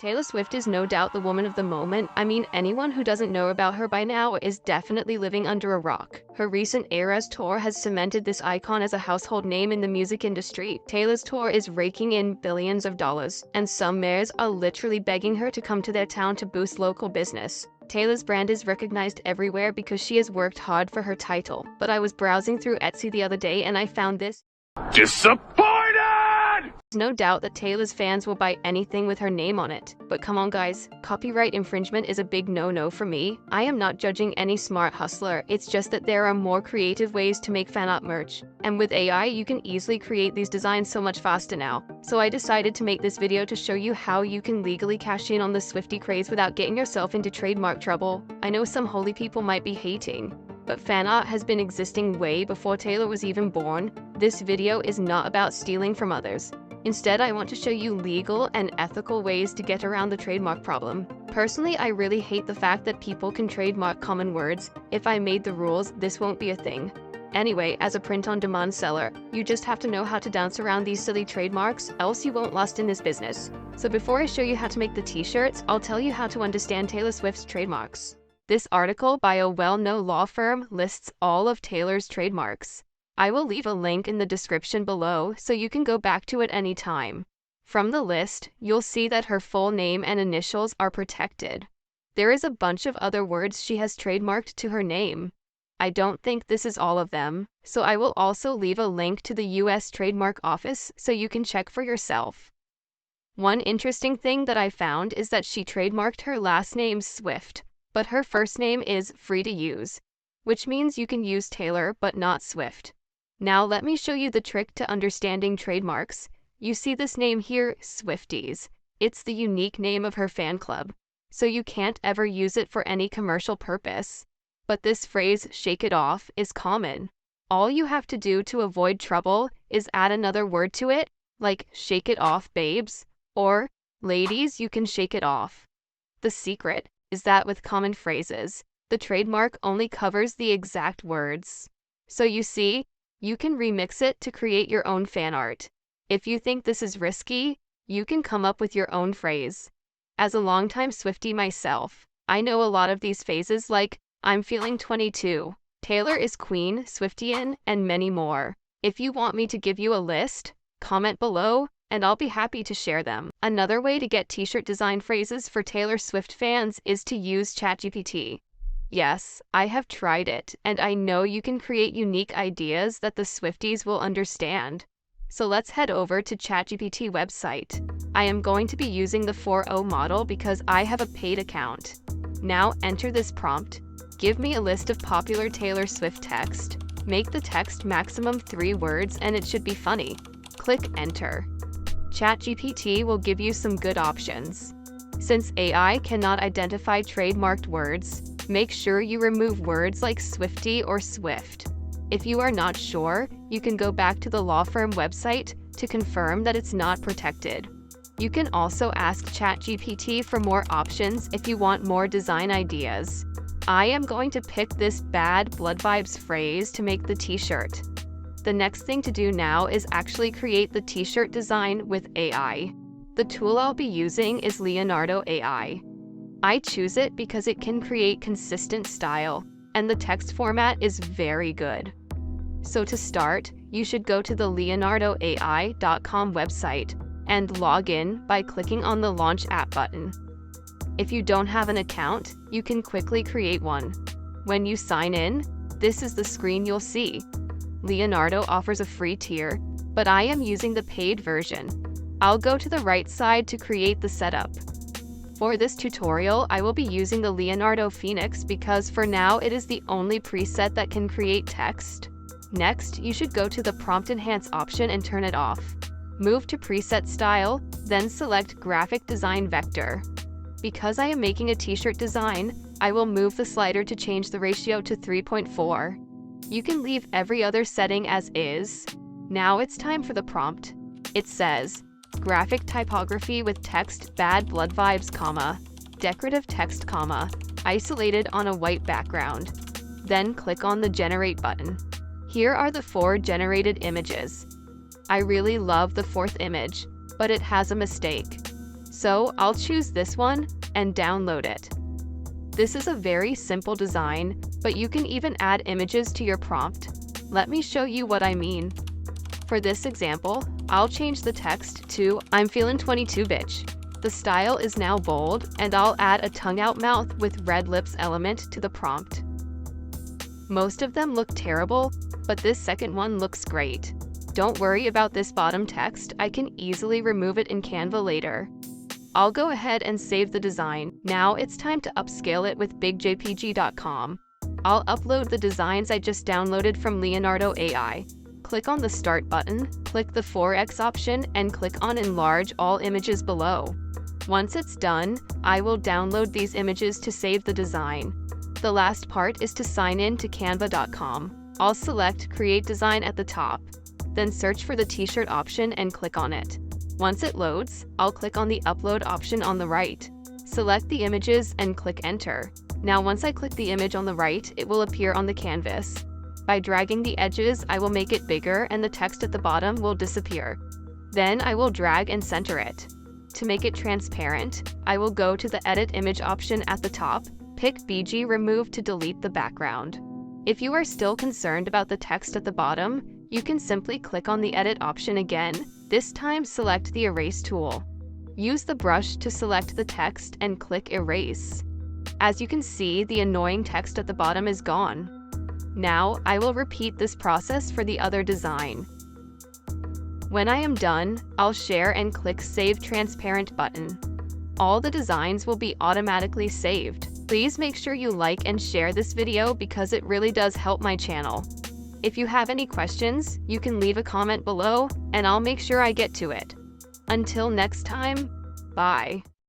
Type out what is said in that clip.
Taylor Swift is no doubt the woman of the moment. I mean, anyone who doesn't know about her by now is definitely living under a rock. Her recent Eras tour has cemented this icon as a household name in the music industry. Taylor's tour is raking in billions of dollars, and some mayors are literally begging her to come to their town to boost local business. Taylor's brand is recognized everywhere because she has worked hard for her title. But I was browsing through Etsy the other day and I found this. Disappointed! There's no doubt that Taylor's fans will buy anything with her name on it. But come on guys, copyright infringement is a big no-no for me. I am not judging any smart hustler, it's just that there are more creative ways to make fan art merch. And with AI, you can easily create these designs so much faster now. So I decided to make this video to show you how you can legally cash in on the Swiftie craze without getting yourself into trademark trouble. I know some holy people might be hating, but fan art has been existing way before Taylor was even born. This video is not about stealing from others. Instead, I want to show you legal and ethical ways to get around the trademark problem. Personally, I really hate the fact that people can trademark common words. If I made the rules, this won't be a thing. Anyway, as a print-on-demand seller, you just have to know how to dance around these silly trademarks, else you won't last in this business. So before I show you how to make the t-shirts, I'll tell you how to understand Taylor Swift's trademarks. This article by a well-known law firm lists all of Taylor's trademarks. I will leave a link in the description below so you can go back to it anytime. From the list, you'll see that her full name and initials are protected. There is a bunch of other words she has trademarked to her name. I don't think this is all of them, so I will also leave a link to the US Trademark Office so you can check for yourself. One interesting thing that I found is that she trademarked her last name Swift, but her first name is free to use, which means you can use Taylor but not Swift. Now let me show you the trick to understanding trademarks. You see this name here, Swifties. It's the unique name of her fan club, so you can't ever use it for any commercial purpose. But this phrase, shake it off, is common. All you have to do to avoid trouble is add another word to it, like shake it off, babes, or ladies, you can shake it off. The secret is that with common phrases, the trademark only covers the exact words. So you see, you can remix it to create your own fan art. If you think this is risky, you can come up with your own phrase. As a longtime Swiftie myself, I know a lot of these phases like, I'm feeling 22, Taylor is queen, Swiftian, and many more. If you want me to give you a list, comment below, and I'll be happy to share them. Another way to get t-shirt design phrases for Taylor Swift fans is to use ChatGPT. Yes, I have tried it, and I know you can create unique ideas that the Swifties will understand. So let's head over to ChatGPT website. I am going to be using the 4.0 model because I have a paid account. Now enter this prompt. Give me a list of popular Taylor Swift text. Make the text maximum 3 words and it should be funny. Click enter. ChatGPT will give you some good options. Since AI cannot identify trademarked words, make sure you remove words like Swiftie or Swift. If you are not sure, you can go back to the law firm website to confirm that it's not protected. You can also ask ChatGPT for more options if you want more design ideas. I am going to pick this bad blood vibes phrase to make the t-shirt. The next thing to do now is actually create the t-shirt design with AI. The tool I'll be using is Leonardo AI. I choose it because it can create consistent style, and the text format is very good. So to start, you should go to the leonardoai.com website and log in by clicking on the Launch App button. If you don't have an account, you can quickly create one. When you sign in, this is the screen you'll see. Leonardo offers a free tier, but I am using the paid version. I'll go to the right side to create the setup. For this tutorial, I will be using the Leonardo Phoenix because for now it is the only preset that can create text. Next, you should go to the Prompt Enhance option and turn it off. Move to Preset Style, then select Graphic Design Vector. Because I am making a t-shirt design, I will move the slider to change the ratio to 3.4. You can leave every other setting as is. Now it's time for the prompt. It says, graphic typography with text bad blood vibes, comma, decorative text, comma, isolated on a white background. Then click on the Generate button. Here are the 4 generated images. I really love the 4th image, but it has a mistake. So I'll choose this one and download it. This is a very simple design, but you can even add images to your prompt. Let me show you what I mean. For this example, I'll change the text to "I'm feeling 22 bitch." The style is now bold, and I'll add a tongue-out mouth with red lips element to the prompt. Most of them look terrible, but this second one looks great. Don't worry about this bottom text, I can easily remove it in Canva later. I'll go ahead and save the design. Now it's time to upscale it with bigjpg.com. I'll upload the designs I just downloaded from Leonardo AI. Click on the Start button, click the 4x option, and click on Enlarge all images below. Once it's done, I will download these images to save the design. The last part is to sign in to canva.com. I'll select Create Design at the top, then search for the t-shirt option and click on it. Once it loads, I'll click on the Upload option on the right. Select the images and click Enter. Now once I click the image on the right, it will appear on the canvas. By dragging the edges, I will make it bigger and the text at the bottom will disappear. Then I will drag and center it. To make it transparent, I will go to the Edit Image option at the top, pick BG Remove to delete the background. If you are still concerned about the text at the bottom, you can simply click on the Edit option again. This time select the Erase tool. Use the brush to select the text and click Erase. As you can see, the annoying text at the bottom is gone. Now, I will repeat this process for the other design. When I am done, I'll share and click Save Transparent button. All the designs will be automatically saved. Please make sure you like and share this video because it really does help my channel. If you have any questions, you can leave a comment below and I'll make sure I get to it. Until next time, bye.